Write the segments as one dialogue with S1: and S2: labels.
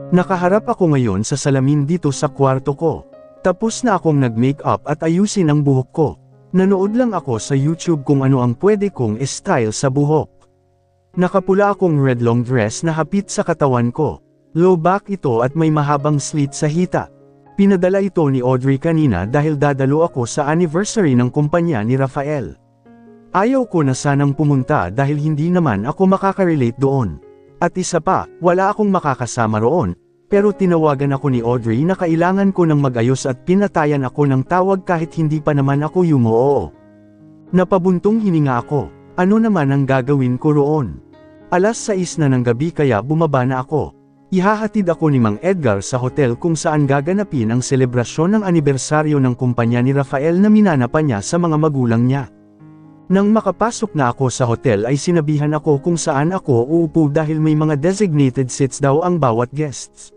S1: Nakaharap ako ngayon sa salamin dito sa kwarto ko. Tapos na akong nag-makeup at ayusin ang buhok ko. Nanood lang ako sa YouTube kung ano ang pwede kong style sa buhok. Nakapula akong red long dress na hapit sa katawan ko. Low back ito at may mahabang slit sa hita. Pinadala ito ni Audrey kanina dahil dadalo ako sa anniversary ng kumpanya ni Rafael. Ayaw ko na sanang pumunta dahil hindi naman ako makaka-relate doon. At isa pa, wala akong makakasama roon, pero tinawagan ako ni Audrey na kailangan ko ng mag-ayos at pinatayan ako ng tawag kahit hindi pa naman ako yumoo. Napabuntong hininga ako, ano naman ang gagawin ko roon? Alas 6 na ng gabi kaya bumaba na ako. Ihahatid ako ni Mang Edgar sa hotel kung saan gaganapin ang selebrasyon ng anibersaryo ng kumpanya ni Rafael na minanapa niya sa mga magulang niya. Nang makapasok na ako sa hotel ay sinabihan ako kung saan ako uupo dahil may mga designated seats daw ang bawat guests.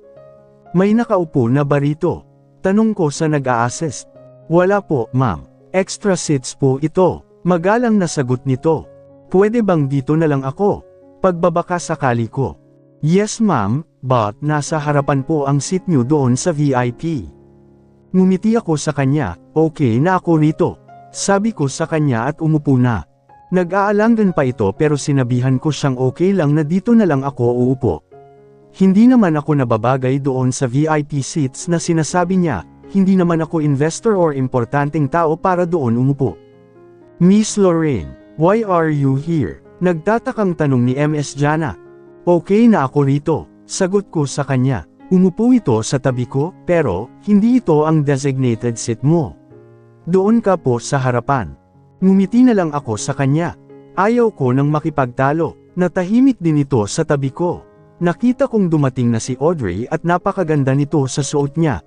S1: May nakaupo na ba rito? Tanong ko sa nag-a-assist. Wala po, ma'am. Extra seats po ito. Magalang na sagot nito. Pwede bang dito na lang ako? Pagbabaka sakali ko. Yes ma'am, but nasa harapan po ang seat niyo doon sa VIP. Ngumiti ako sa kanya, okay na ako rito. Sabi ko sa kanya at umupo na. Nag-aalangan pa ito pero sinabihan ko siyang okay lang na dito na lang ako uupo. Hindi naman ako nababagay doon sa VIP seats na sinasabi niya, hindi naman ako investor or importanteng tao para doon umupo. Miss Lorraine, why are you here? Nagtatakang tanong ni Ms. Jana. Okay na ako rito, sagot ko sa kanya. Umupo ito sa tabi ko, pero hindi ito ang designated seat mo. Doon ka po sa harapan. Ngumiti na lang ako sa kanya. Ayaw ko nang makipagtalo. Natahimik din ito sa tabi ko. Nakita kong dumating na si Audrey at napakaganda nito sa suot niya.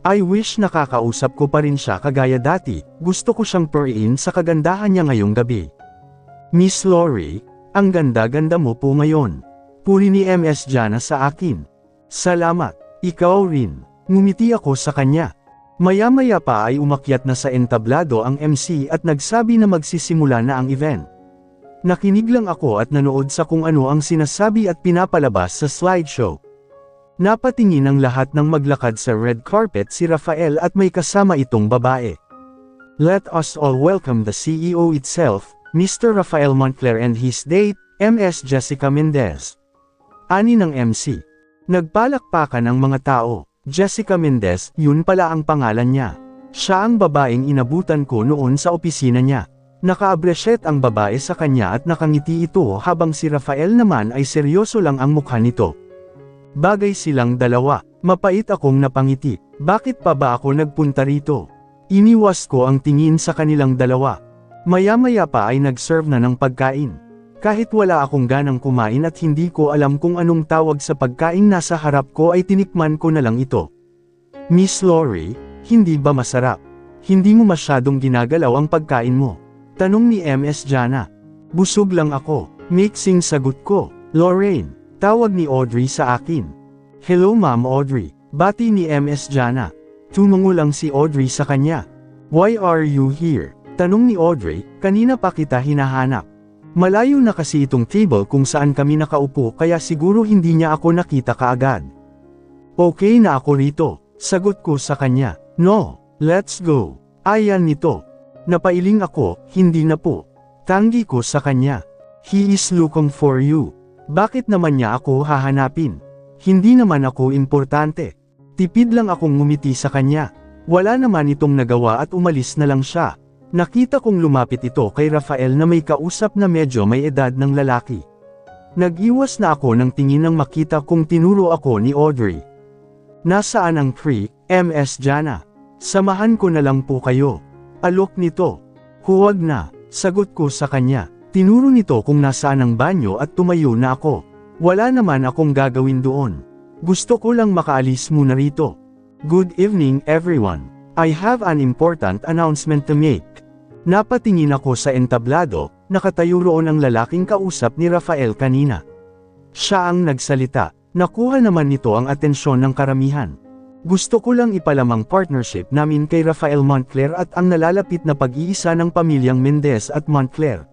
S1: I wish nakakausap ko pa rin siya kagaya dati. Gusto ko siyang puriin sa kagandahan niya ngayong gabi. Miss Lori, ang ganda-ganda mo po ngayon. Puri ni Ms. Jana sa akin. Salamat, ikaw rin. Ngumiti ako sa kanya. Maya-maya pa ay umakyat na sa entablado ang MC at nagsabi na magsisimula na ang event. Nakinig lang ako at nanood sa kung ano ang sinasabi at pinapalabas sa slideshow. Napatingin ang lahat ng maglakad sa red carpet si Rafael at may kasama itong babae. Let us all welcome the CEO itself, Mr. Rafael Montclair and his date, Ms. Jessica Mendez. Ani ng MC. Nagpalakpakan ang mga tao. Jessica Mendez, yun pala ang pangalan niya. Siya ang babaeng inabutan ko noon sa opisina niya. Naka-abresyet ang babae sa kanya at nakangiti ito habang si Rafael naman ay seryoso lang ang mukha nito. Bagay silang dalawa, mapait akong napangiti. Bakit pa ba ako nagpunta rito? Iniwas ko ang tingin sa kanilang dalawa. Maya-maya pa ay nag-serve na ng pagkain. Kahit wala akong ganang kumain at hindi ko alam kung anong tawag sa pagkain nasa harap ko ay tinikman ko na lang ito. Miss Lori, hindi ba masarap? Hindi mo masyadong ginagalaw ang pagkain mo? Tanong ni Ms. Jana. Busog lang ako, mixing sagot ko. Lorraine, tawag ni Audrey sa akin. Hello Ma'am Audrey, bati ni Ms. Jana. Tumungo lang si Audrey sa kanya. Why are you here? Tanong ni Audrey, kanina pa kita hinahanap. Malayo na kasi itong table kung saan kami nakaupo kaya siguro hindi niya ako nakita kaagad. Okay na ako rito, sagot ko sa kanya. No, let's go. Ayan nito. Napailing ako, hindi na po. Tanggi ko sa kanya. He is looking for you. Bakit naman niya ako hahanapin? Hindi naman ako importante. Tipid lang akong ngumiti sa kanya. Wala naman itong nagawa at umalis na lang siya. Nakita kong lumapit ito kay Rafael na may kausap na medyo may edad ng lalaki. Nag-iwas na ako ng tingin nang makita kong tinuro ako ni Audrey. Nasaan ang tree, Ms. Jana? Samahan ko na lang po kayo. Alok nito. Huwag na, sagot ko sa kanya. Tinuro nito kung nasaan ang banyo at tumayo na ako. Wala naman akong gagawin doon. Gusto ko lang makaalis muna rito. Good evening everyone. I have an important announcement to make. Napatingin ako sa entablado, nakatayo roon ang lalaking kausap ni Rafael kanina. Siya ang nagsalita, nakuha naman nito ang atensyon ng karamihan. Gusto ko lang ipalamang partnership namin kay Rafael Montclair at ang nalalapit na pag-iisa ng pamilyang Mendez at Montclair.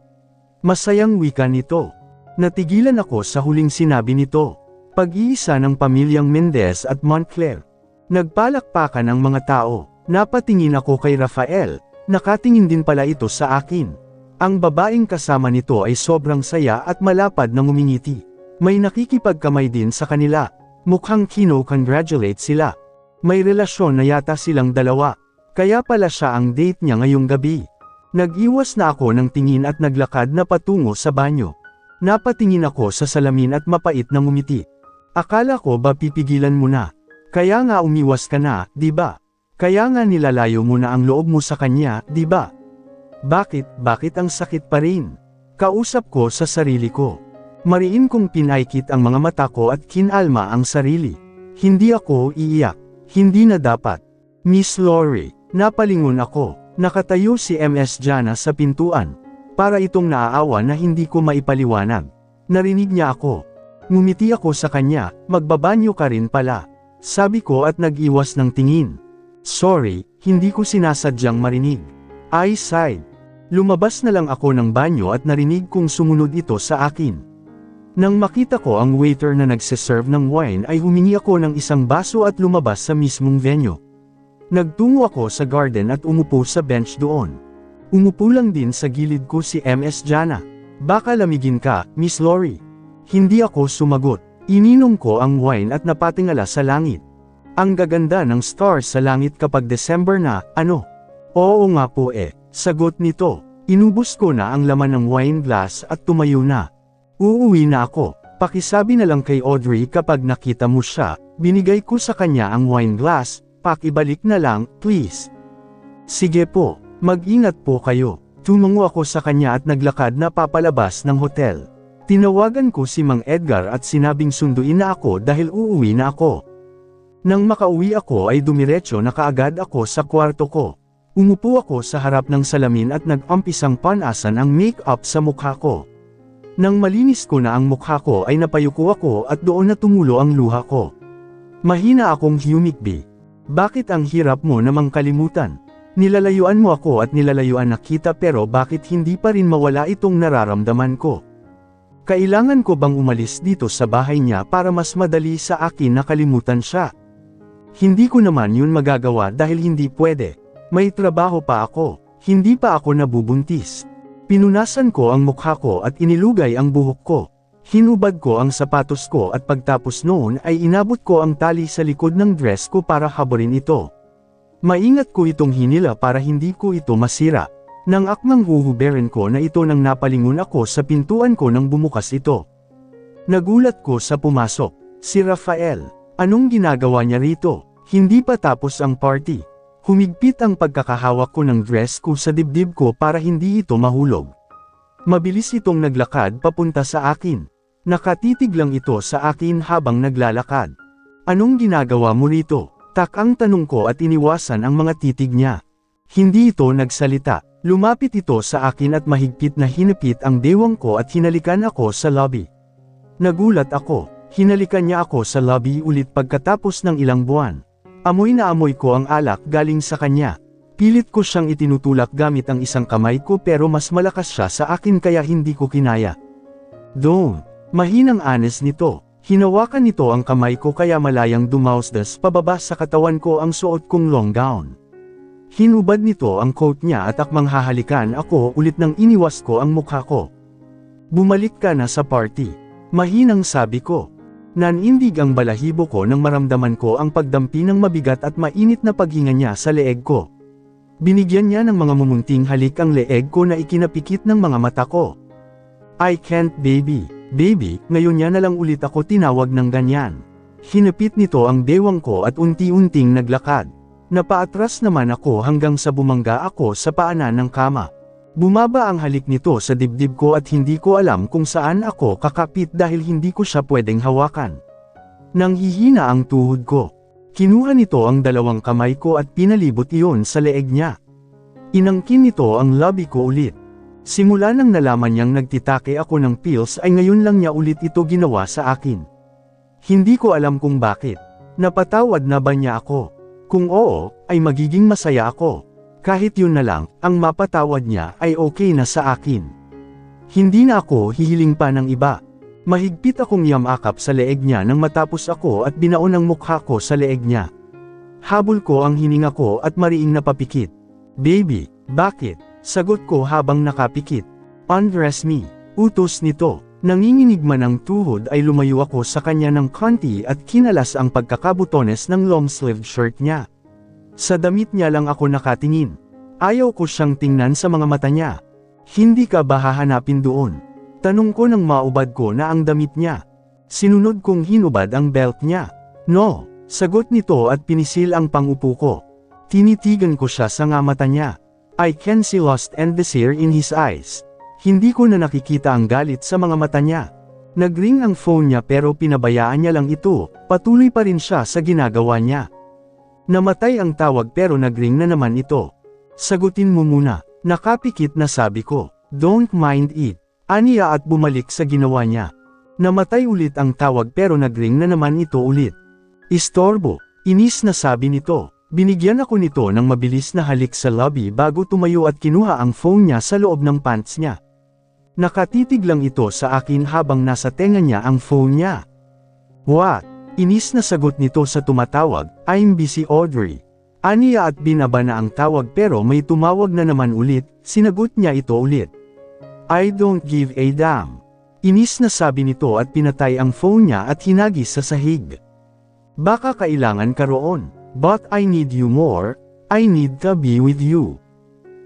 S1: Masayang wika nito. Natigilan ako sa huling sinabi nito. Pag-iisa ng pamilyang Mendez at Montclair. Nagpalakpakan ang mga tao. Napatingin ako kay Rafael. Nakatingin din pala ito sa akin. Ang babaeng kasama nito ay sobrang saya at malapad na ngumingiti. May nakikipagkamay din sa kanila. Mukhang kino-congratulate sila. May relasyon na yata silang dalawa. Kaya pala siya ang date niya ngayong gabi. Nag-iwas na ako ng tingin at naglakad na patungo sa banyo. Napatingin ako sa salamin at mapait na ngumiti. Akala ko ba pipigilan mo na? Kaya nga umiwas ka na, di ba? Kaya nga nilalayo mo na ang loob mo sa kanya, di ba? Bakit ang sakit pa rin? Kausap ko sa sarili ko. Mariin kong pinaikit ang mga mata ko at kinalma ang sarili. Hindi ako iiyak. Hindi na dapat. Miss Lori, napalingon ako. Nakatayo si Ms. Jana sa pintuan. Para itong naaawa na hindi ko maipaliwanag. Narinig niya ako. Ngumiti ako sa kanya, magbabanyo ka rin pala. Sabi ko at nag-iwas ng tingin. Sorry, hindi ko sinasadyang marinig. I sighed. Lumabas na lang ako ng banyo at narinig kong sumunod ito sa akin. Nang makita ko ang waiter na nagsiserve ng wine ay humingi ako ng isang baso at lumabas sa mismong venue. Nagtungo ako sa garden at umupo sa bench doon. Umupo lang din sa gilid ko si Ms. Jana. Baka lamigin ka, Miss Lori. Hindi ako sumagot. Ininom ko ang wine at napatingala sa langit. Ang gaganda ng stars sa langit kapag December na, ano? Oo nga po sagot nito. Inubos ko na ang laman ng wine glass at tumayo na. Uuwi na ako. Pakisabi na lang kay Audrey kapag nakita mo siya. Binigay ko sa kanya ang wine glass. Pakibalik na lang, please. Sige po, mag-ingat po kayo. Tumango ako sa kanya at naglakad na papalabas ng hotel. Tinawagan ko si Mang Edgar at sinabing sunduin na ako dahil uuwi na ako. Nang makauwi ako ay dumiretso na kaagad ako sa kwarto ko. Umupo ako sa harap ng salamin at nag-umpisang panasan ang make-up sa mukha ko. Nang malinis ko na ang mukha ko ay napayuko ako at doon na tumulo ang luha ko. Mahina akong humikbi. Bakit ang hirap mo namang kalimutan? Nilalayuan mo ako at nilalayuan na kita pero bakit hindi pa rin mawala itong nararamdaman ko? Kailangan ko bang umalis dito sa bahay niya para mas madali sa akin na kalimutan siya? Hindi ko naman yun magagawa dahil hindi pwede. May trabaho pa ako. Hindi pa ako nabubuntis. Pinunasan ko ang mukha ko at inilugay ang buhok ko. Hinubad ko ang sapatos ko at pagtapos noon ay inabot ko ang tali sa likod ng dress ko para haburin ito. Maingat ko itong hinila para hindi ko ito masira. Nang akmang huhuberin ko na ito nang napalingon ako sa pintuan ko nang bumukas ito. Nagulat ko sa pumasok. Si Rafael. Anong ginagawa niya rito? Hindi pa tapos ang party. Humigpit ang pagkakahawak ko ng dress ko sa dibdib ko para hindi ito mahulog. Mabilis itong naglakad papunta sa akin. Nakatitig lang ito sa akin habang naglalakad. Anong ginagawa mo rito? Takang tanong ko at iniwasan ang mga titig niya. Hindi ito nagsalita. Lumapit ito sa akin at mahigpit na hinapit ang dewang ko at hinalikan ako sa lobby. Nagulat ako. Hinalikan niya ako sa lobby ulit pagkatapos ng ilang buwan. Amoy na amoy ko ang alak galing sa kanya. Pilit ko siyang itinutulak gamit ang isang kamay ko pero mas malakas siya sa akin kaya hindi ko kinaya. Don't. Mahinang honest nito. Hinawakan nito ang kamay ko kaya malayang dumausdas pababa sa katawan ko ang suot kong long gown. Hinubad nito ang coat niya at akmang hahalikan ako ulit nang iniwas ko ang mukha ko. Bumalik ka na sa party. Mahinang sabi ko. Nanindig ang balahibo ko nang maramdaman ko ang pagdampi ng mabigat at mainit na paghinga niya sa leeg ko. Binigyan niya ng mga mumunting halik ang leeg ko na ikinapikit ng mga mata ko. I can't baby. Baby, ngayon niya na lang ulit ako tinawag ng ganyan. Hinapit nito ang bewang ko at unti-unting naglakad. Napaatras naman ako hanggang sa bumangga ako sa paanan ng kama. Bumaba ang halik nito sa dibdib ko at hindi ko alam kung saan ako kakapit dahil hindi ko siya pwedeng hawakan. Nanghihina ang tuhod ko. Kinuha nito ang dalawang kamay ko at pinalibot iyon sa leeg niya. Inangkin nito ang labi ko ulit. Simula nang nalaman niyang nagtitake ako ng pills ay ngayon lang niya ulit ito ginawa sa akin. Hindi ko alam kung bakit. Napatawad na ba niya ako? Kung oo, ay magiging masaya ako. Kahit yun na lang, ang mapatawad niya ay okay na sa akin. Hindi na ako hihiling pa ng iba. Mahigpit akong yamakap sa leeg niya nang matapos ako at binaon ang mukha ko sa leeg niya. Habol ko ang hininga ko at mariing napapikit. Baby, bakit? Sagot ko habang nakapikit. Undress me. Utos nito. Nanginginig man ang tuhod ay lumayo ako sa kanya ng konti at kinalas ang pagkakabutones ng long-sleeved shirt niya. Sa damit niya lang ako nakatingin. Ayaw ko siyang tingnan sa mga mata niya. Hindi ka ba hahanapin doon? Tanong ko nang maubad ko na ang damit niya. Sinunod kong hinubad ang belt niya. No, sagot nito at pinisil ang pangupo ko. Tinitigan ko siya sa nga mata niya. I can see lust and desire in his eyes. Hindi ko na nakikita ang galit sa mga mata niya. Nagring ang phone niya pero pinabayaan niya lang ito, patuloy pa rin siya sa ginagawa niya. Namatay ang tawag pero nagring na naman ito. Sagutin mo muna, nakapikit na sabi ko. Don't mind it. Aniya at bumalik sa ginawa niya. Namatay ulit ang tawag pero nagring na naman ito ulit. Istorbo, inis na sabi nito. Binigyan ako nito ng mabilis na halik sa lobby bago tumayo at kinuha ang phone niya sa loob ng pants niya. Nakatitig lang ito sa akin habang nasa tenga niya ang phone niya. What? Inis na sagot nito sa tumatawag, I'm busy Audrey. Aniya at binaba na ang tawag pero may tumawag na naman ulit, sinagot niya ito ulit. I don't give a damn. Inis na sabi nito at pinatay ang phone niya at hinagis sa sahig. Baka kailangan ka roon, but I need you more, I need to be with you.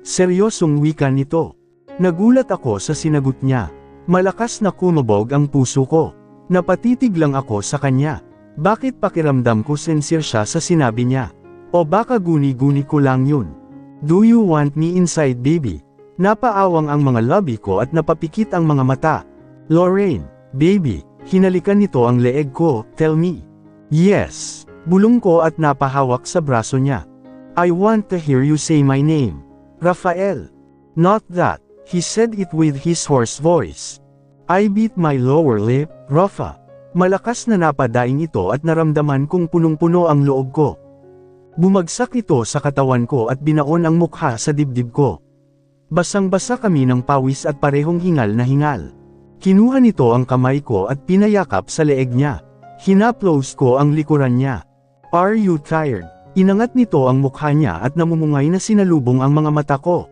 S1: Seryosong wika nito. Nagulat ako sa sinagot niya. Malakas na kumabog ang puso ko. Napatitig lang ako sa kanya. Bakit pakiramdam ko sincere siya sa sinabi niya? O baka guni-guni ko lang yun? Do you want me inside baby? Napaawang ang mga labi ko at napapikit ang mga mata. Lorraine, baby, hinalikan nito ang leeg ko, tell me. Yes, bulong ko at napahawak sa braso niya. I want to hear you say my name. Rafael. Not that. He said it with his hoarse voice. I bit my lower lip, Rafa. Malakas na napadaing ito at naramdaman kong punong-puno ang loob ko. Bumagsak ito sa katawan ko at binaon ang mukha sa dibdib ko. Basang-basa kami ng pawis at parehong hingal na hingal. Kinuha nito ang kamay ko at pinayakap sa leeg niya. Hinaplos ko ang likuran niya. Are you tired? Inangat nito ang mukha niya at namumungay na sinalubong ang mga mata ko.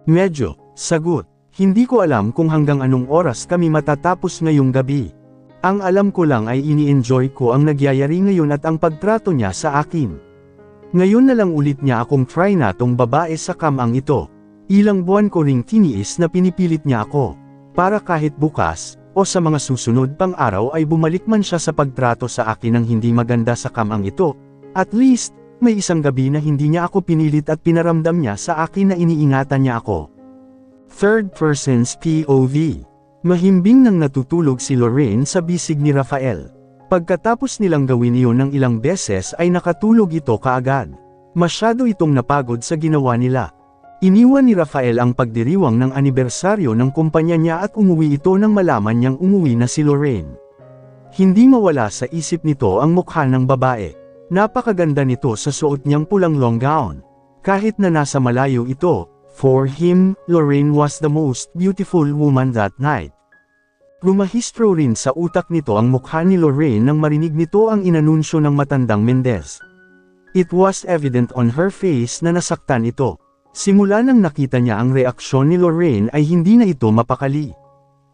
S1: Medyo. Sagot, hindi ko alam kung hanggang anong oras kami matatapos ngayong gabi. Ang alam ko lang ay ini-enjoy ko ang nagyayari ngayon at ang pagtrato niya sa akin. Ngayon na lang ulit niya akong try na tong babae sa kamang ito. Ilang buwan ko ring tiniis na pinipilit niya ako. Para kahit bukas, o sa mga susunod pang araw ay bumalik man siya sa pagtrato sa akin ng hindi maganda sa kamang ito. At least, may isang gabi na hindi niya ako pinilit at pinaramdam niya sa akin na iniingatan niya ako. Third person's POV. Mahimbing nang natutulog si Lorraine sa bisig ni Rafael. Pagkatapos nilang gawin iyon ng ilang beses ay nakatulog ito kaagad. Masyado itong napagod sa ginawa nila. Iniwan ni Rafael ang pagdiriwang ng anibersaryo ng kumpanya niya at umuwi ito nang malaman niyang umuwi na si Lorraine. Hindi mawala sa isip nito ang mukha ng babae. Napakaganda nito sa suot niyang pulang long gown. Kahit na nasa malayo ito, for him, Lorraine was the most beautiful woman that night. Rumahistro rin sa utak nito ang mukha ni Lorraine nang marinig nito ang inanunsyo ng matandang Mendez. It was evident on her face na nasaktan ito. Simula nang nakita niya ang reaksyon ni Lorraine ay hindi na ito mapakali.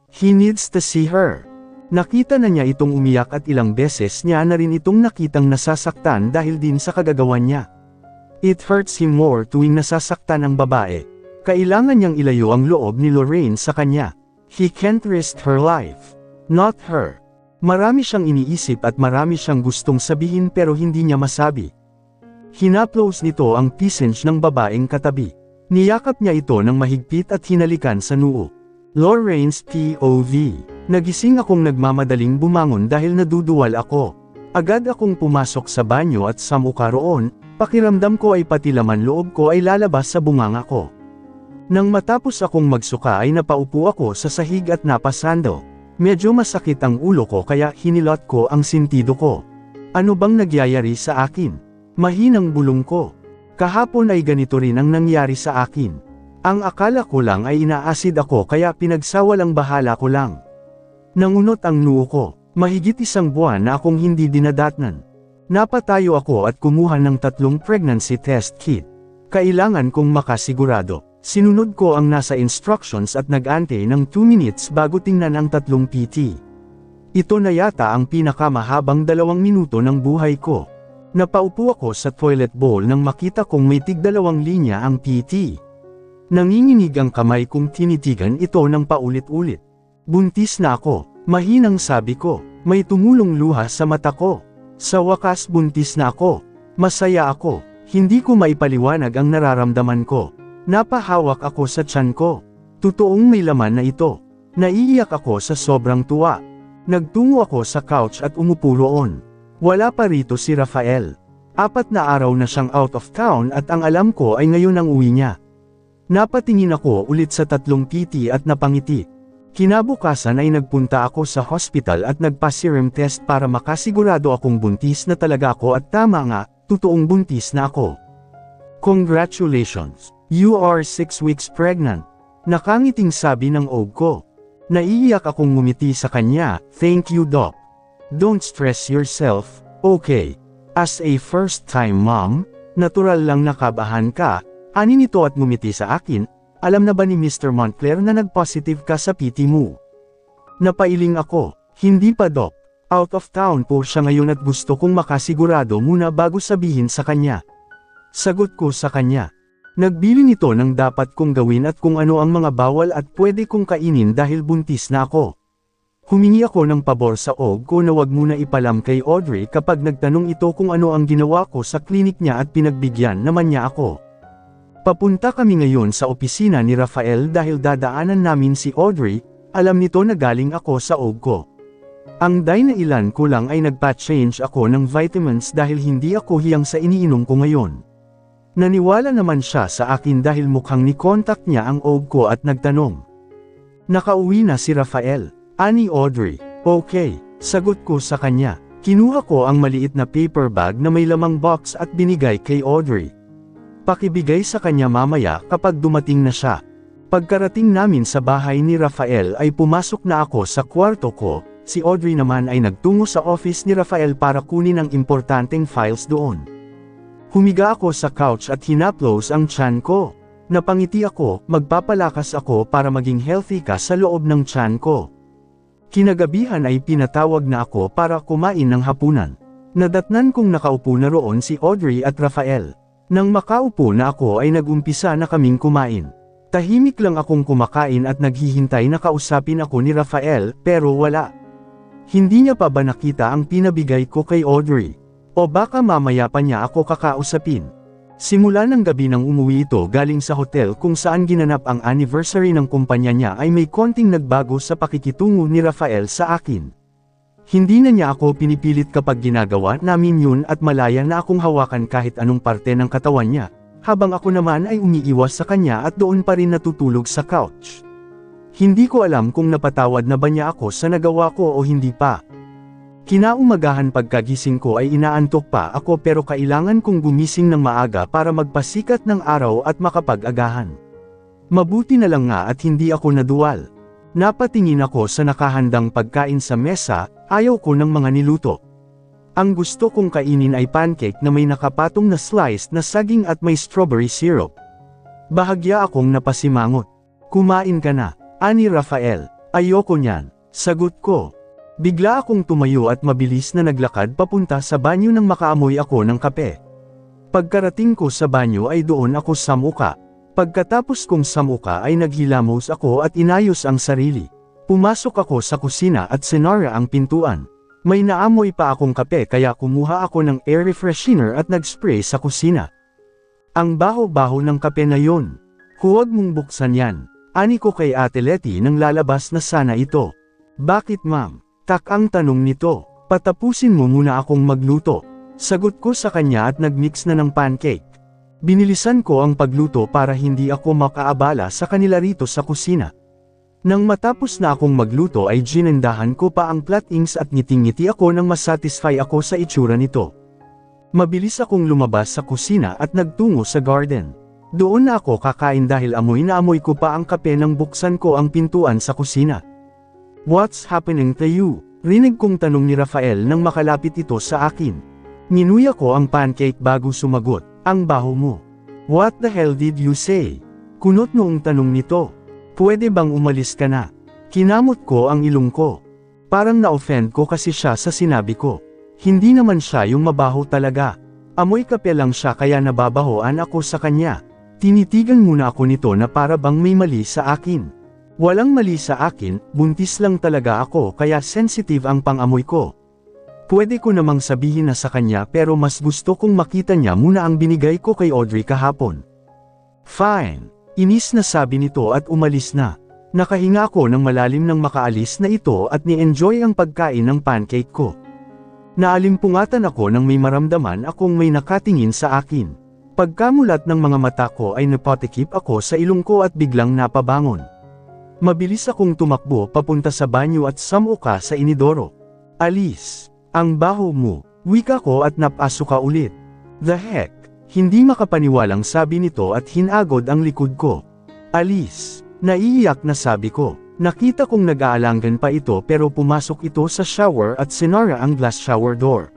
S1: He needs to see her. Nakita na niya itong umiyak at ilang beses niya na rin itong nakitang nasasaktan dahil din sa kagagawan niya. It hurts him more tuwing nasasaktan ang babae. Kailangan niyang ilayo ang loob ni Lorraine sa kanya. He can't risk her life. Not her. Marami siyang iniisip at marami siyang gustong sabihin pero hindi niya masabi. Hinaplos nito ang pisenge ng babaeng katabi. Niyakap niya ito ng mahigpit at hinalikan sa noo. Lorraine's POV. Nagising akong nagmamadaling bumangon dahil naduduwal ako. Agad akong pumasok sa banyo at sa mukha roon, pakiramdam ko ay pati laman loob ko ay lalabas sa bunganga ko. Nang matapos akong magsuka ay napaupo ako sa sahig at napasando. Medyo masakit ang ulo ko kaya hinilot ko ang sintido ko. Ano bang nagyayari sa akin? Mahinang bulong ko. Kahapon ay ganito rin ang nangyari sa akin. Ang akala ko lang ay inaasid ako kaya pinagsawalang bahala ko lang. Nangunot ang noo ko. Mahigit 1 buwan na akong hindi dinadatnan. Napatayo ako at kumuha ng 3 pregnancy test kit. Kailangan kong makasigurado. Sinunod ko ang nasa instructions at nag-ante ng 2 minutes bago tingnan ang 3 PT. Ito na yata ang pinakamahabang 2 minuto ng buhay ko. Napaupo ako sa toilet bowl nang makita kong may tig-2 linya ang PT. Nanginginig ang kamay kong tinitigan ito ng paulit-ulit. Buntis na ako, mahinang sabi ko, may tumulong luha sa mata ko. Sa wakas buntis na ako. Masaya ako, hindi ko maipaliwanag ang nararamdaman ko. Napahawak ako sa tiyan ko. Totoong may laman na ito. Naiiyak ako sa sobrang tuwa. Nagtungo ako sa couch at umupo roon. Wala pa rito si Rafael. 4 na araw na siyang out of town at ang alam ko ay ngayon ang uwi niya. Napatingin ako ulit sa 3 PT at napangiti. Kinabukasan ay nagpunta ako sa hospital at nagpa-serum test para makasigurado akong buntis na talaga ako at tama nga, totoong buntis na ako. Congratulations! You are 6 weeks pregnant. Nakangiting sabi ng OB ko. Naiiyak akong ngumiti sa kanya, thank you doc. Don't stress yourself, okay. As a first-time mom, natural lang nakabahan ka, ani nito at ngumiti sa akin, alam na ba ni Mr. Montclair na nag-positive ka sa PT mo? Napailing ako, hindi pa doc. Out of town po siya ngayon at gusto kong makasigurado muna bago sabihin sa kanya. Sagot ko sa kanya. Nagbili nito ng dapat kong gawin at kung ano ang mga bawal at pwede kong kainin dahil buntis na ako. Humingi ako ng pabor sa OB ko na wag muna ipalam kay Audrey kapag nagtanong ito kung ano ang ginawa ko sa klinik niya at pinagbigyan naman niya ako. Papunta kami ngayon sa opisina ni Rafael dahil dadaanan namin si Audrey, alam nito na galing ako sa OB ko. Ang ilan ko lang ay nagpa-change ako ng vitamins dahil hindi ako hiyang sa iniinom ko ngayon. Naniwala naman siya sa akin dahil mukhang ni-contact niya ang OB ko at nagtanong. Nakauwi na si Rafael, ani Audrey, okay, sagot ko sa kanya. Kinuha ko ang maliit na paper bag na may lamang box at binigay kay Audrey. Pakibigay sa kanya mamaya kapag dumating na siya. Pagkarating namin sa bahay ni Rafael ay pumasok na ako sa kwarto ko, si Audrey naman ay nagtungo sa office ni Rafael para kunin ang importanteng files doon. Humiga ako sa couch at hinaplos ang tiyan ko. Napangiti ako, magpapalakas ako para maging healthy ka sa loob ng tiyan ko. Kinagabihan ay pinatawag na ako para kumain ng hapunan. Nadatnan kong nakaupo na roon si Audrey at Rafael. Nang makaupo na ako ay nagumpisa na kaming kumain. Tahimik lang akong kumakain at naghihintay na kausapin ako ni Rafael, pero wala. Hindi niya pa ba nakita ang pinabigay ko kay Audrey? O baka mamaya pa niya ako kakausapin. Simula ng gabi nang umuwi ito galing sa hotel kung saan ginanap ang anniversary ng kumpanya niya ay may konting nagbago sa pakikitungo ni Rafael sa akin. Hindi na niya ako pinipilit kapag ginagawa namin yun at malaya na akong hawakan kahit anong parte ng katawan niya, habang ako naman ay umiiwas sa kanya at doon pa rin natutulog sa couch. Hindi ko alam kung napatawad na ba niya ako sa nagawa ko o hindi pa. Kinaumagahan pagkagising ko ay inaantok pa ako pero kailangan kong gumising ng maaga para magpasikat ng araw at makapag-agahan. Mabuti na lang nga at hindi ako naduwal. Napatingin ako sa nakahandang pagkain sa mesa, ayaw ko ng mga niluto. Ang gusto kong kainin ay pancake na may nakapatong na sliced na saging at may strawberry syrup. Bahagya akong napasimangot. Kumain ka na, ani Rafael. Ayoko niyan, sagot ko. Bigla akong tumayo at mabilis na naglakad papunta sa banyo nang makaamoy ako ng kape. Pagkarating ko sa banyo ay doon ako samuka. Pagkatapos kong samuka ay naghilamos ako at inayos ang sarili. Pumasok ako sa kusina at sinara ang pintuan. May naamoy pa akong kape kaya kumuha ako ng air refreshener at nag-spray sa kusina. Ang baho-baho ng kape na yon. Huwag mong buksan yan. Ani ko kay Ate Letty nang lalabas na sana ito. Bakit ma'am? Tak ang tanong nito. Patapusin mo muna akong magluto. Sagot ko sa kanya at nagmix na ng pancake. Binilisan ko ang pagluto para hindi ako makaabala sa kanila rito sa kusina. Nang matapos na akong magluto ay ginendahan ko pa ang plattings at ngiting-ngiti ako nang masatisfy ako sa itsura nito. Mabilis akong lumabas sa kusina at nagtungo sa garden. Doon na ako kakain dahil amoy na amoy ko pa ang kape nang buksan ko ang pintuan sa kusina. What's happening to you? Rinig kong tanong ni Rafael nang makalapit ito sa akin. Ninuya ko ang pancake bago sumagot, ang baho mo. What the hell did you say? Kunot noong tanong nito. Pwede bang umalis ka na? Kinamot ko ang ilong ko. Parang na-offend ko kasi siya sa sinabi ko. Hindi naman siya yung mabaho talaga. Amoy kape lang siya kaya nababahoan ako sa kanya. Tinitigan muna ako nito na para bang may mali sa akin. Walang mali sa akin, buntis lang talaga ako kaya sensitive ang pang-amoy ko. Pwede ko namang sabihin na sa kanya pero mas gusto kong makita niya muna ang binigay ko kay Audrey kahapon. Fine. Inis na sabi nito at umalis na. Nakahinga ako ng malalim nang makaalis na ito at ni-enjoy ang pagkain ng pancake ko. Naalimpungatan ako nang may maramdaman akong may nakatingin sa akin. Pagkamulat ng mga mata ko ay napatikip ako sa ilong ko at biglang napabangon. Mabilis akong tumakbo papunta sa banyo at samuka sa inidoro. Alis, ang baho mo, wika ko at napasuka ulit. The heck, hindi makapaniwalang sabi nito at hinagod ang likod ko. Alis, naiiyak na sabi ko. Nakita kong nag-aalangan pa ito pero pumasok ito sa shower at sinara ang glass shower door.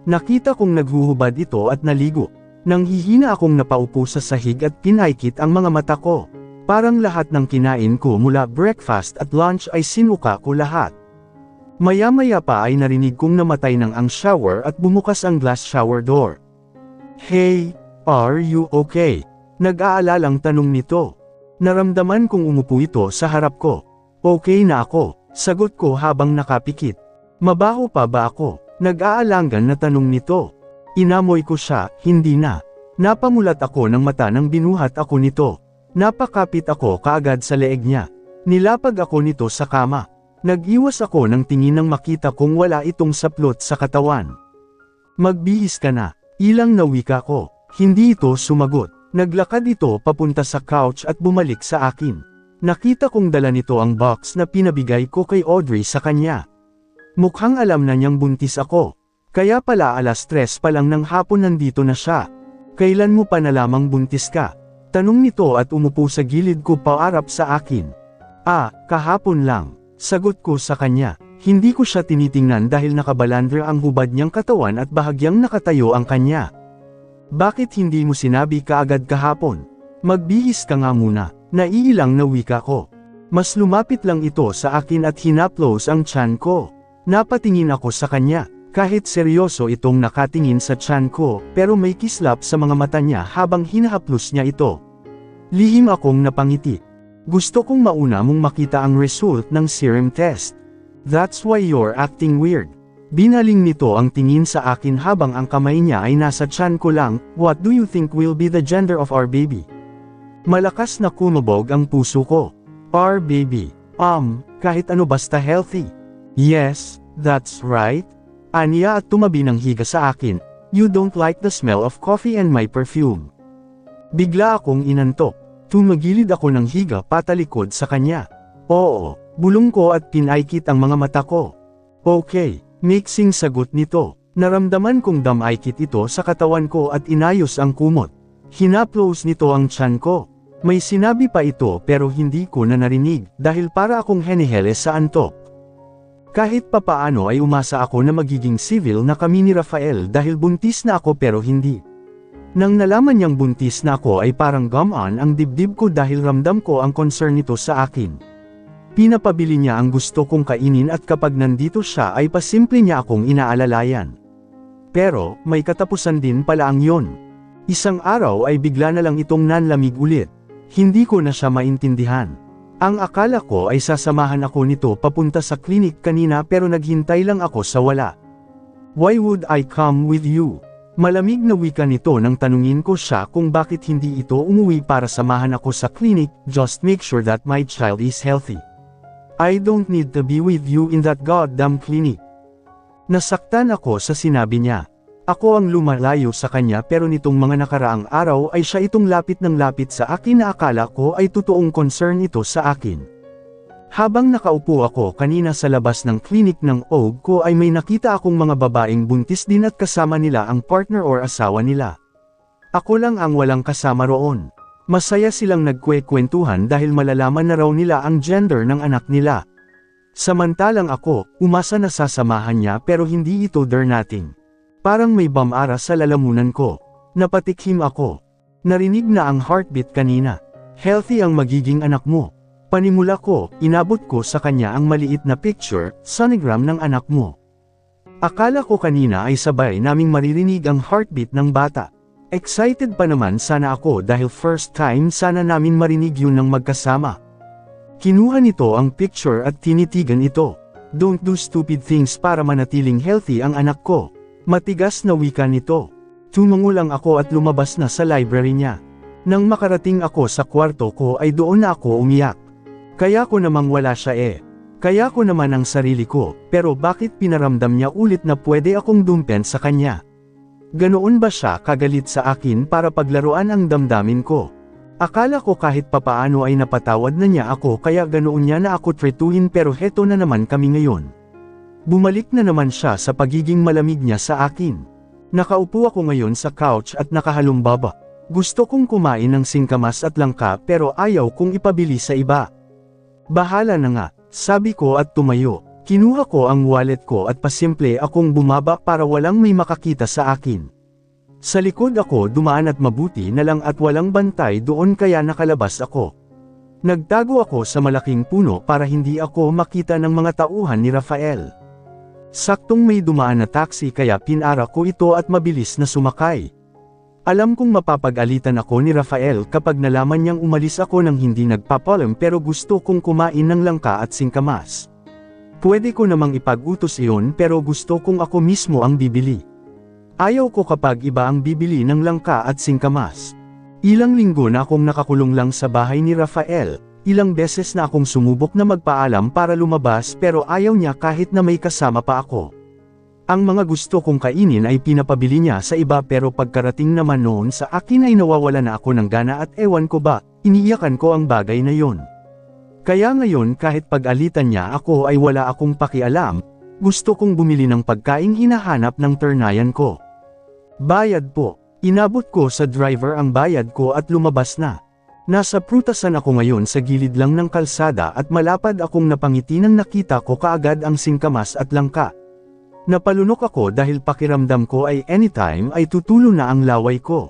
S1: Nakita kong naghuhubad ito at naligo. Nang hihina akong napaupo sa sahig at pinaikit ang mga mata ko. Parang lahat ng kinain ko mula breakfast at lunch ay sinuka ko lahat. Maya-maya pa ay narinig kong namatay ng ang shower at bumukas ang glass shower door. Hey, are you okay? Nag-aalalang tanong nito. Naramdaman kong umupo ito sa harap ko. Okay na ako, sagot ko habang nakapikit. Mabaho pa ba ako? Nag-aalangan na tanong nito. Inamoy ko siya, hindi na. Napamulat ako ng mata nang binuhat ako nito. Napakapit ako kaagad sa leeg niya. Nilapag ako nito sa kama. Nag-iwas ako ng tingin nang makita kong wala itong saplot sa katawan. Magbihis ka na, ilang na wika ko. Hindi ito sumagot. Naglakad ito papunta sa couch at bumalik sa akin. Nakita kong dala nito ang box na pinabigay ko kay Audrey sa kanya. Mukhang alam na niyang buntis ako. Kaya pala 3:00 pa lang ng hapon nandito na siya. Kailan mo pa nalamang buntis ka? Tanong nito at umupo sa gilid ko paarap sa akin. Kahapon lang. Sagot ko sa kanya. Hindi ko siya tinitingnan dahil nakabalandra ang hubad niyang katawan at bahagyang nakatayo ang kanya. Bakit hindi mo sinabi kaagad kahapon? Magbihis ka nga muna. Naiilang na wika ko. Mas lumapit lang ito sa akin at hinaplos ang tiyan ko. Napatingin ako sa kanya. Kahit seryoso itong nakatingin sa tiyan ko, pero may kislap sa mga mata niya habang hinahaplos niya ito. Lihim akong napangiti. Gusto kong mauna mong makita ang result ng serum test. That's why you're acting weird. Binaling nito ang tingin sa akin habang ang kamay niya ay nasa tiyan ko lang. What do you think will be the gender of our baby? Malakas na kumabog ang puso ko. Our baby. Kahit ano basta healthy. Yes, that's right. Aniya at tumabi ng higa sa akin. You don't like the smell of coffee and my perfume. Bigla akong inantok. Tumagilid ako ng higa patalikod sa kanya. Oo, bulong ko at pinaikit ang mga mata ko. Okay, mixing sagot nito. Naramdaman kong damaykit ito sa katawan ko at inayos ang kumot. Hinaplos nito ang tiyan ko. May sinabi pa ito pero hindi ko na narinig dahil para akong heniheles sa antok. Kahit papaano ay umasa ako na magiging civil na kami ni Rafael dahil buntis na ako pero hindi. Nang nalaman niyang buntis na ako ay parang gumaan ang dibdib ko dahil ramdam ko ang concern nito sa akin. Pinapabili niya ang gusto kong kainin at kapag nandito siya ay pasimple niya akong inaalalayan. Pero, may katapusan din pala ang yon. Isang araw ay bigla na lang itong nanlamig ulit. Hindi ko na siya maintindihan. Ang akala ko ay sasamahan ako nito papunta sa klinik kanina pero naghintay lang ako sa wala. Why would I come with you? Malamig na wika nito nang tanungin ko siya kung bakit hindi ito umuwi para samahan ako sa klinik, just make sure that my child is healthy. I don't need to be with you in that goddamn clinic. Nasaktan ako sa sinabi niya. Ako ang lumalayo sa kanya pero nitong mga nakaraang araw ay siya itong lapit ng lapit sa akin na akala ko ay totoong concern ito sa akin. Habang nakaupo ako kanina sa labas ng klinik ng OG ko ay may nakita akong mga babaeng buntis din at kasama nila ang partner or asawa nila. Ako lang ang walang kasama roon. Masaya silang nagkwekwentuhan dahil malalaman na raw nila ang gender ng anak nila. Samantalang ako, umasa na sasamahan niya pero hindi ito nating. Parang may bamara sa lalamunan ko. Napatikhim ako. Narinig na ang heartbeat kanina. Healthy ang magiging anak mo. Panimula ko, inabot ko sa kanya ang maliit na picture, sonogram ng anak mo. Akala ko kanina ay sabay naming maririnig ang heartbeat ng bata. Excited pa naman sana ako dahil first time sana namin marinig yun ng magkasama. Kinuha nito ang picture at tinitigan ito. Don't do stupid things para manatiling healthy ang anak ko. Matigas na wika nito. Tumungo lang ako at lumabas na sa library niya. Nang makarating ako sa kwarto ko ay doon na ako umiyak. Kaya ko namang wala siya Kaya ko naman ang sarili ko, pero bakit pinaramdam niya ulit na pwede akong dumpen sa kanya? Ganoon ba siya kagalit sa akin para paglaruan ang damdamin ko? Akala ko kahit papaano ay napatawad na niya ako kaya ganoon niya na ako tretuhin pero heto na naman kami ngayon. Bumalik na naman siya sa pagiging malamig niya sa akin. Nakaupo ako ngayon sa couch at nakahalumbaba. Gusto kong kumain ng singkamas at langka pero ayaw kong ipabili sa iba. Bahala na nga, sabi ko at tumayo. Kinuha ko ang wallet ko at pasimple akong bumaba para walang may makakita sa akin. Sa likod ako dumaan at mabuti na lang at walang bantay doon kaya nakalabas ako. Nagtago ako sa malaking puno para hindi ako makita ng mga tauhan ni Rafael. Saktong may dumaan na taxi kaya pinara ko ito at mabilis na sumakay. Alam kong mapapag-alitan ako ni Rafael kapag nalaman niyang umalis ako nang hindi nagpapalam pero gusto kong kumain ng langka at singkamas. Pwede ko namang ipag-utos iyon pero gusto kong ako mismo ang bibili. Ayaw ko kapag iba ang bibili ng langka at singkamas. Ilang linggo na akong nakakulong lang sa bahay ni Rafael, ilang beses na akong sumubok na magpaalam para lumabas pero ayaw niya kahit na may kasama pa ako. Ang mga gusto kong kainin ay pinapabili niya sa iba pero pagkarating naman noon sa akin ay nawawala na ako ng gana at ewan ko ba, iniiyakan ko ang bagay na yon. Kaya ngayon kahit pag-alitan niya ako ay wala akong pakialam, gusto kong bumili ng pagkaing hinahanap ng ternayan ko. Bayad po. Inabot ko sa driver ang bayad ko at lumabas na. Nasa prutasan ako ngayon sa gilid lang ng kalsada at malapad akong napangiti nang nakita ko kaagad ang singkamas at langka. Napalunok ako dahil pakiramdam ko ay anytime ay tutulo na ang laway ko.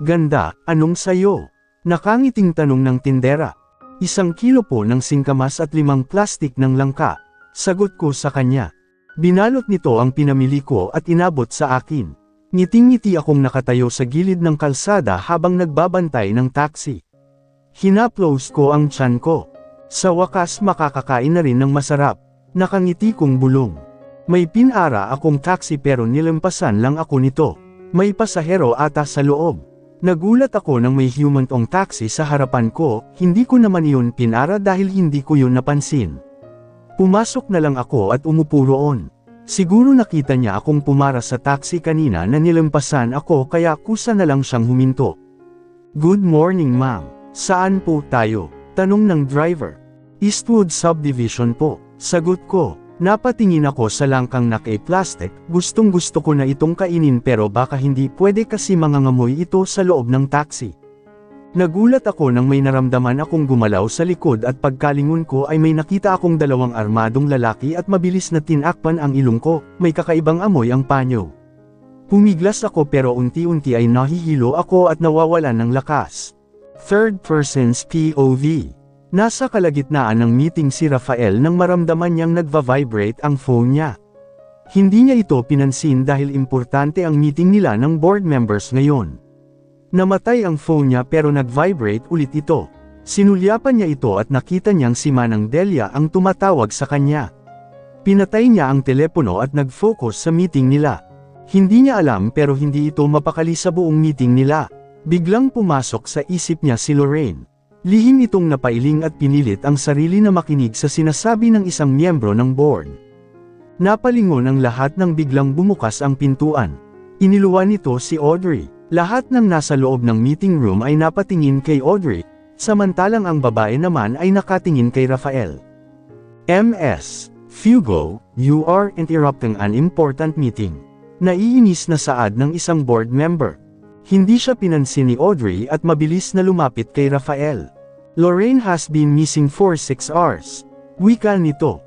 S1: Ganda, anong sayo? Nakangiting tanong ng tindera. 1 kilo po ng singkamas at 5 plastik ng langka. Sagot ko sa kanya. Binalot nito ang pinamili ko at inabot sa akin. Ngiting-ngiti akong nakatayo sa gilid ng kalsada habang nagbabantay ng taxi. Hinaplos ko ang tiyan ko. Sa wakas makakakain na rin ng masarap. Nakangiti kong bulong. May pinara akong taxi pero nilampasan lang ako nito. May pasahero ata sa loob. Nagulat ako nang may humantong taxi sa harapan ko, hindi ko naman iyon pinara dahil hindi ko yun napansin. Pumasok na lang ako at umupo roon. Siguro nakita niya akong pumara sa taxi kanina na nilampasan ako kaya kusa na lang siyang huminto. Good morning ma'am. Saan po tayo? Tanong ng driver. Eastwood Subdivision po. Sagot ko. Napatingin ako sa langkang naka-plastic, gustong gusto ko na itong kainin pero baka hindi pwede kasi mangangamoy ito sa loob ng taxi. Nagulat ako nang may naramdaman akong gumalaw sa likod at pagkalingon ko ay may nakita akong 2 armadong lalaki at mabilis na tinakpan ang ilong ko, may kakaibang amoy ang panyo. Pumiglas ako pero unti-unti ay nahihilo ako at nawawalan ng lakas. Third person's POV. Nasa kalagitnaan ng meeting si Rafael nang maramdaman niyang nagva-vibrate ang phone niya. Hindi niya ito pinansin dahil importante ang meeting nila ng board members ngayon. Namatay ang phone niya pero nag-vibrate ulit ito. Sinulyapan niya ito at nakita niyang si Manang Delia ang tumatawag sa kanya. Pinatay niya ang telepono at nag-focus sa meeting nila. Hindi niya alam pero hindi ito mapakali sa buong meeting nila. Biglang pumasok sa isip niya si Lorraine. Lihim itong napailing at pinilit ang sarili na makinig sa sinasabi ng isang miyembro ng board. Napalingon ang lahat nang biglang bumukas ang pintuan. Iniluwan nito si Audrey. Lahat ng nasa loob ng meeting room ay napatingin kay Audrey, samantalang ang babae naman ay nakatingin kay Rafael. Ms. Fugo, you are interrupting an important meeting. Naiinis na saad ng isang board member. Hindi siya pinansin ni Audrey at mabilis na lumapit kay Rafael. Lorraine has been missing for 6 hours. Wika nito.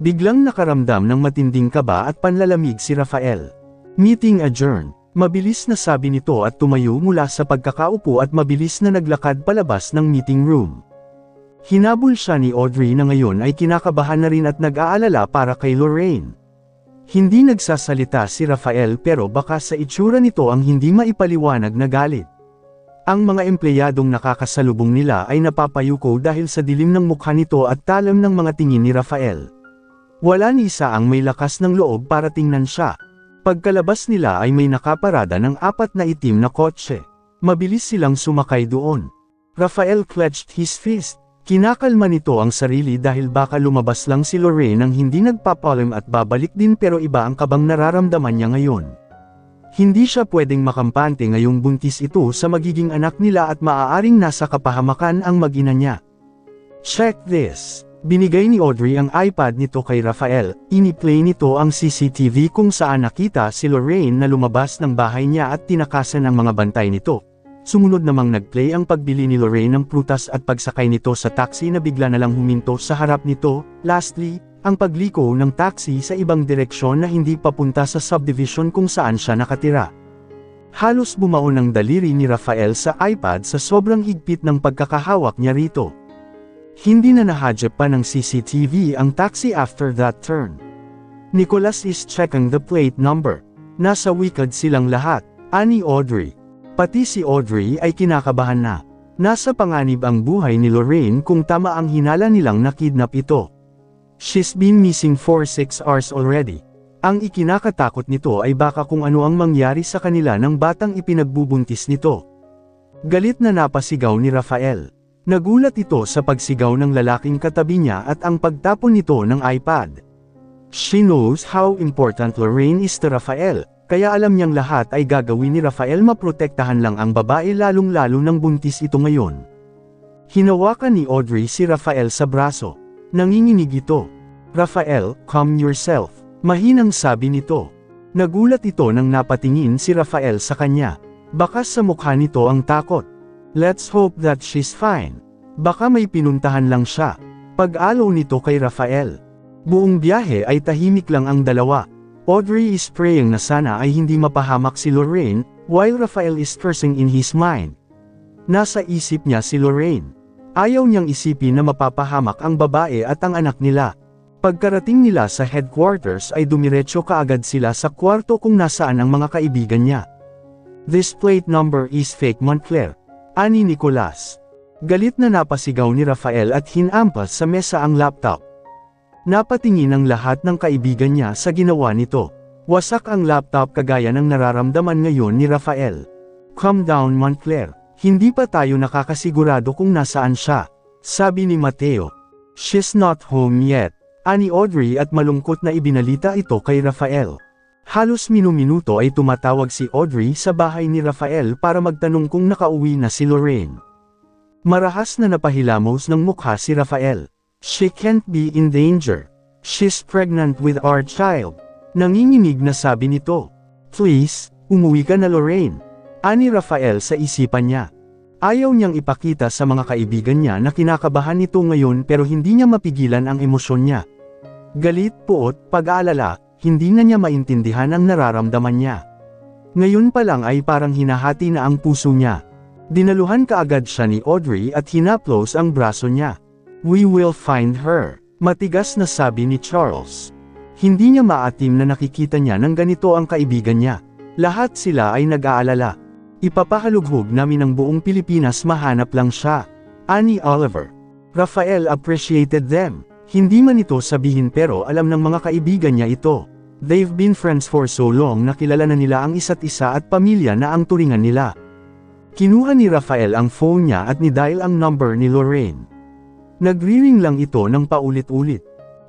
S1: Biglang nakaramdam ng matinding kaba at panlalamig si Rafael. Meeting adjourned. Mabilis na sabi nito at tumayo mula sa pagkakaupo at mabilis na naglakad palabas ng meeting room. Hinabol siya ni Audrey na ngayon ay kinakabahan na rin at nag-aalala para kay Lorraine. Hindi nagsasalita si Rafael pero baka sa itsura nito ang hindi maipaliwanag na galit. Ang mga empleyadong nakakasalubong nila ay napapayuko dahil sa dilim ng mukha nito at talam ng mga tingin ni Rafael. Wala ni isa ang may lakas ng loob para tingnan siya. Pagkalabas nila ay may nakaparada ng 4 na itim na kotse. Mabilis silang sumakay doon. Rafael clenched his fist. Kinakalma nito ang sarili dahil baka lumabas lang si Lorraine nang hindi nagpapalim at babalik din pero iba ang kabang nararamdaman niya ngayon. Hindi siya pwedeng makampante ngayong buntis ito sa magiging anak nila at maaaring nasa kapahamakan ang mag-ina niya. Check this. Binigay ni Audrey ang iPad nito kay Rafael. Ini-play nito ang CCTV kung saan nakita si Lorraine na lumabas ng bahay niya at tinakasan ang mga bantay nito. Sumunod namang nag-play ang pagbili ni Lorraine ng prutas at pagsakay nito sa taxi na bigla na lang huminto sa harap nito. Lastly, ang pagliko ng taxi sa ibang direksyon na hindi papunta sa subdivision kung saan siya nakatira. Halos bumaon ang daliri ni Rafael sa iPad sa sobrang higpit ng pagkakahawak niya rito. Hindi na nahadjep pa ng CCTV ang taxi after that turn. Nicholas is checking the plate number. Nasa wikad silang lahat, ani Audrey. Pati si Audrey ay kinakabahan na. Nasa panganib ang buhay ni Lorraine kung tama ang hinala nilang nakidnap ito. She's been missing for 6 hours already. Ang ikinakatakot nito ay baka kung ano ang mangyari sa kanila ng batang ipinagbubuntis nito. Galit na napasigaw ni Rafael. Nagulat ito sa pagsigaw ng lalaking katabi niya at ang pagtapon nito ng iPad. She knows how important Lorraine is to Rafael, kaya alam niyang lahat ay gagawin ni Rafael maprotektahan lang ang babae lalong-lalo ng buntis ito ngayon. Hinawakan ni Audrey si Rafael sa braso. Nanginginig ito. Rafael, calm yourself. Mahinang sabi nito. Nagulat ito nang napatingin si Rafael sa kanya. Bakas sa mukha nito ang takot. Let's hope that she's fine. Baka may pinuntahan lang siya. Pag-alo nito kay Rafael. Buong biyahe ay tahimik lang ang dalawa. Audrey is praying na sana ay hindi mapahamak si Lorraine, while Rafael is cursing in his mind. Nasa isip niya si Lorraine. Ayaw niyang isipin na mapapahamak ang babae at ang anak nila. Pagkarating nila sa headquarters ay dumiretso kaagad sila sa kwarto kung nasaan ang mga kaibigan niya. This plate number is fake, Montclair. Ani Nicholas. Galit na napasigaw ni Rafael at hinampas sa mesa ang laptop. Napatingin ang lahat ng kaibigan niya sa ginawa nito. Wasak ang laptop kagaya ng nararamdaman ngayon ni Rafael. Calm down, Montclair. Hindi pa tayo nakakasigurado kung nasaan siya. Sabi ni Mateo. She's not home yet. Ani Audrey at malungkot na ibinalita ito kay Rafael. Halos minuminuto ay tumatawag si Audrey sa bahay ni Rafael para magtanong kung nakauwi na si Lorraine. Marahas na napahilamos ng mukha si Rafael. She can't be in danger. She's pregnant with our child. Nanginginig na sabi nito. Please, umuwi ka na Lorraine. Ani Rafael sa isipan niya. Ayaw niyang ipakita sa mga kaibigan niya na kinakabahan nito ngayon pero hindi niya mapigilan ang emosyon niya. Galit, puot, pag-aalala, hindi na niya maintindihan ang nararamdaman niya. Ngayon pa lang ay parang hinahati na ang puso niya. Dinaluhan kaagad siya ni Audrey at hinaplos ang braso niya. We will find her. Matigas na sabi ni Charles. Hindi niya maatim na nakikita niya ng ganito ang kaibigan niya. Lahat sila ay nag-aalala. Ipapahalughog namin ang buong Pilipinas mahanap lang siya. Ani Oliver. Rafael appreciated them. Hindi man ito sabihin pero alam ng mga kaibigan niya ito. They've been friends for so long na kilala na nila ang isa't isa at pamilya na ang turingan nila. Kinuha ni Rafael ang phone niya at ni-dial ang number ni Lorraine. Nagri-ring lang ito ng paulit-ulit.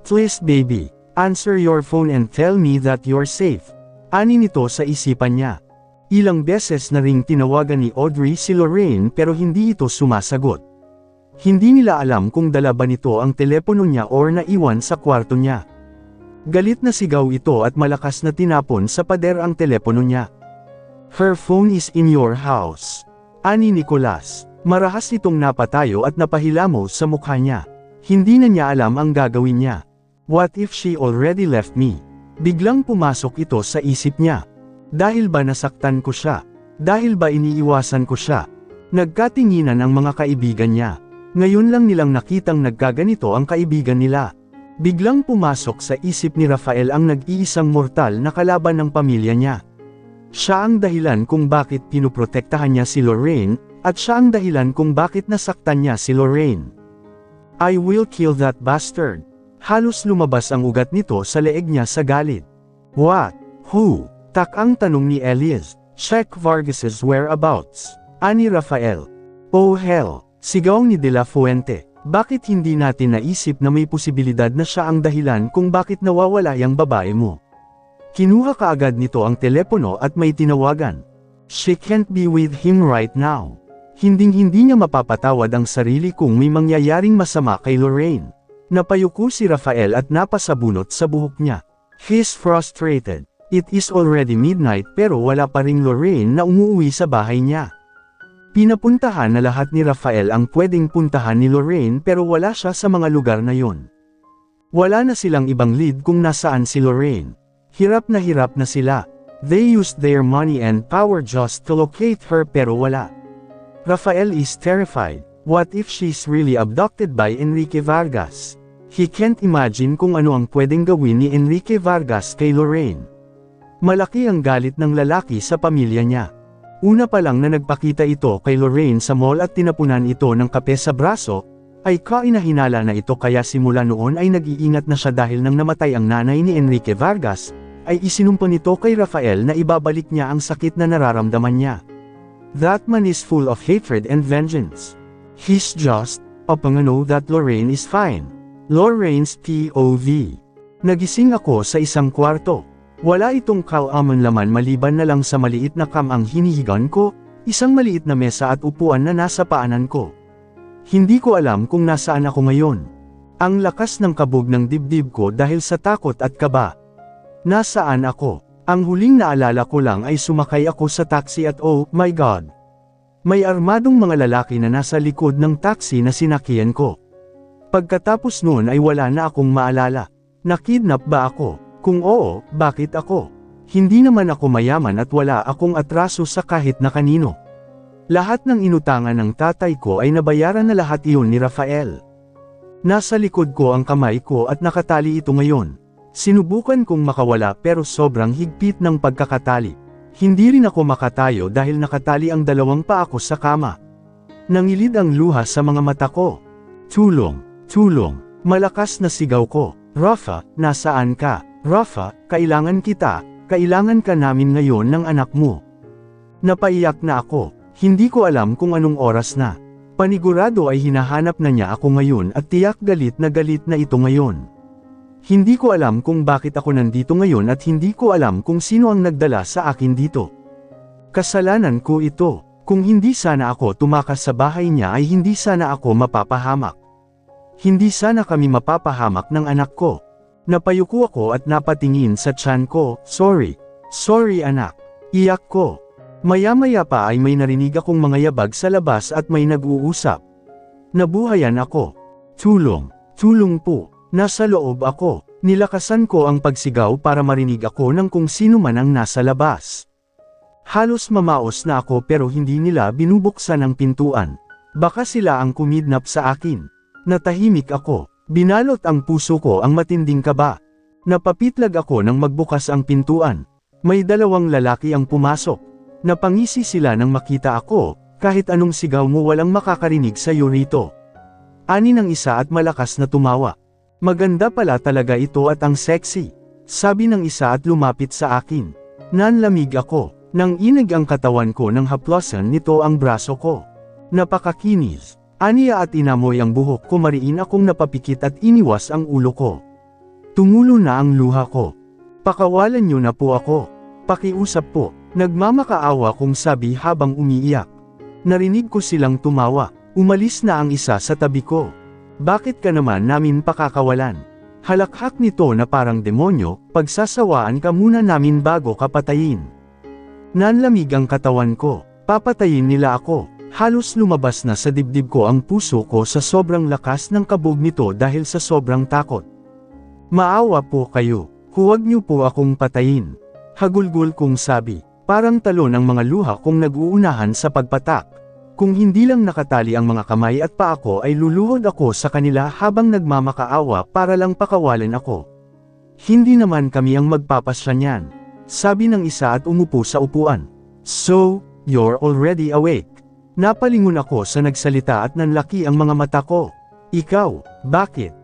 S1: Please baby, answer your phone and tell me that you're safe. Ani nito sa isipan niya. Ilang beses na ring tinawagan ni Audrey si Lorraine pero hindi ito sumasagot. Hindi nila alam kung dala ba nito ang telepono niya or naiwan sa kwarto niya. Galit na sigaw ito at malakas na tinapon sa pader ang telepono niya. Her phone is in your house. Ani Nicholas. Marahas itong napatayo at napahilamos sa mukha niya. Hindi na niya alam ang gagawin niya. What if she already left me? Biglang pumasok ito sa isip niya. Dahil ba nasaktan ko siya? Dahil ba iniiwasan ko siya? Nagkatinginan ang mga kaibigan niya. Ngayon lang nilang nakitang nagkaganito ang kaibigan nila. Biglang pumasok sa isip ni Rafael ang nag-iisang mortal na kalaban ng pamilya niya. Siya ang dahilan kung bakit pinuprotektahan niya si Lorraine, at siya ang dahilan kung bakit nasaktan niya si Lorraine. I will kill that bastard. Halos lumabas ang ugat nito sa leeg niya sa galit. What? Who? Tak-ang tanong ni Elias. Check Vargas's whereabouts. Ani Rafael. Oh hell! Sigaw ni De La Fuente. Bakit hindi natin naisip na may posibilidad na siya ang dahilan kung bakit nawawala yung babae mo? Kinuha kaagad nito ang telepono at may tinawagan. She can't be with him right now. Hinding-hindi niya mapapatawad ang sarili kung may mangyayaring masama kay Lorraine. Napayuko si Rafael at napasabunot sa buhok niya. He's frustrated. It is already midnight pero wala pa ring Lorraine na umuwi sa bahay niya. Pinapuntahan na lahat ni Rafael ang pwedeng puntahan ni Lorraine pero wala siya sa mga lugar na yon. Wala na silang ibang lead kung nasaan si Lorraine. Hirap na sila. They used their money and power just to locate her pero wala. Rafael is terrified. What if she's really abducted by Enrique Vargas? He can't imagine kung ano ang pwedeng gawin ni Enrique Vargas kay Lorraine. Malaki ang galit ng lalaki sa pamilya niya. Una pa lang na nagpakita ito kay Lorraine sa mall at tinapunan ito ng kape sa braso, ay kainahinala na ito kaya simula noon ay nag-iingat na siya dahil nang namatay ang nanay ni Enrique Vargas, ay isinumpa nito kay Rafael na ibabalik niya ang sakit na nararamdaman niya. That man is full of hatred and vengeance. He's just, know that Lorraine is fine. Lorraine's POV. Nagising ako sa isang kwarto. Wala itong kalaman laman maliban na lang sa maliit na ang hinihigan ko, isang maliit na mesa at upuan na nasa paanan ko. Hindi ko alam kung nasaan ako ngayon. Ang lakas ng kabog ng dibdib ko dahil sa takot at kaba. Nasaan ako? Ang huling naalala ko lang ay sumakay ako sa taxi at oh my God! May armadong mga lalaki na nasa likod ng taxi na sinakyan ko. Pagkatapos noon ay wala na akong maalala. Nakidnap ba ako? Kung oo, bakit ako? Hindi naman ako mayaman at wala akong atraso sa kahit na kanino. Lahat ng inutangan ng tatay ko ay nabayaran na lahat iyon ni Rafael. Nasa likod ko ang kamay ko at nakatali ito ngayon. Sinubukan kong makawala pero sobrang higpit ng pagkakatali. Hindi rin ako makatayo dahil nakatali ang dalawang paa ko sa kama. Nangilid ang luha sa mga mata ko. Tulong! Tulong! Malakas na sigaw ko. Rafa, nasaan ka? Rafa, kailangan kita, kailangan ka namin ngayon ng anak mo. Napaiyak na ako, hindi ko alam kung anong oras na. Panigurado ay hinahanap na niya ako ngayon at tiyak galit na ito ngayon. Hindi ko alam kung bakit ako nandito ngayon at hindi ko alam kung sino ang nagdala sa akin dito. Kasalanan ko ito, kung hindi sana ako tumakas sa bahay niya ay hindi sana ako mapapahamak. Hindi sana kami mapapahamak ng anak ko. Napayuko ako at napatingin sa tiyan ko, sorry anak. Iyak ko. Maya-maya pa ay may narinig akong mga yabag sa labas at may nag-uusap. Nabuhayan ako. Tulong po. Nasa loob ako. Nilakasan ko ang pagsigaw para marinig ako ng kung sino man ang nasa labas. Halos mamaos na ako pero hindi nila binubuksan ang pintuan. Baka sila ang kumidnap sa akin. Natahimik ako. Binalot ang puso ko ang matinding kaba. Napapitlag ako nang magbukas ang pintuan. May dalawang lalaki ang pumasok. Napangisi sila nang makita ako, kahit anong sigaw mo walang makakarinig sa iyo rito. Ani ng isa at malakas na tumawa. Maganda pala talaga ito at ang sexy. Sabi ng isa at lumapit sa akin. Nanlamig ako, nang inig ang katawan ko nang haplosan nito ang braso ko. Napakakinis. Aniya at inamoy ang buhok ko mariin akong napapikit at iniwas ang ulo ko. Tumulo na ang luha ko. Pakawalan niyo na po ako. Pakiusap po, nagmamakaawa kong sabi habang umiiyak. Narinig ko silang tumawa, umalis na ang isa sa tabi ko. Bakit ka naman namin pakakawalan? Halakhak nito na parang demonyo, pagsasawaan ka muna namin bago ka patayin. Nanlamig ang katawan ko, papatayin nila ako. Halos lumabas na sa dibdib ko ang puso ko sa sobrang lakas ng kabog nito dahil sa sobrang takot. Maawa po kayo, huwag niyo po akong patayin. Hagulgol kong sabi, parang talon ang mga luha kong nag-uunahan sa pagpatak. Kung hindi lang nakatali ang mga kamay at paa ko ay luluhod ako sa kanila habang nagmamakaawa para lang pakawalan ako. Hindi naman kami ang magpapasya niyan, sabi ng isa at umupo sa upuan. So, you're already awake. Napalingon ako sa nagsalita at nanlaki ang mga mata ko. Ikaw, bakit?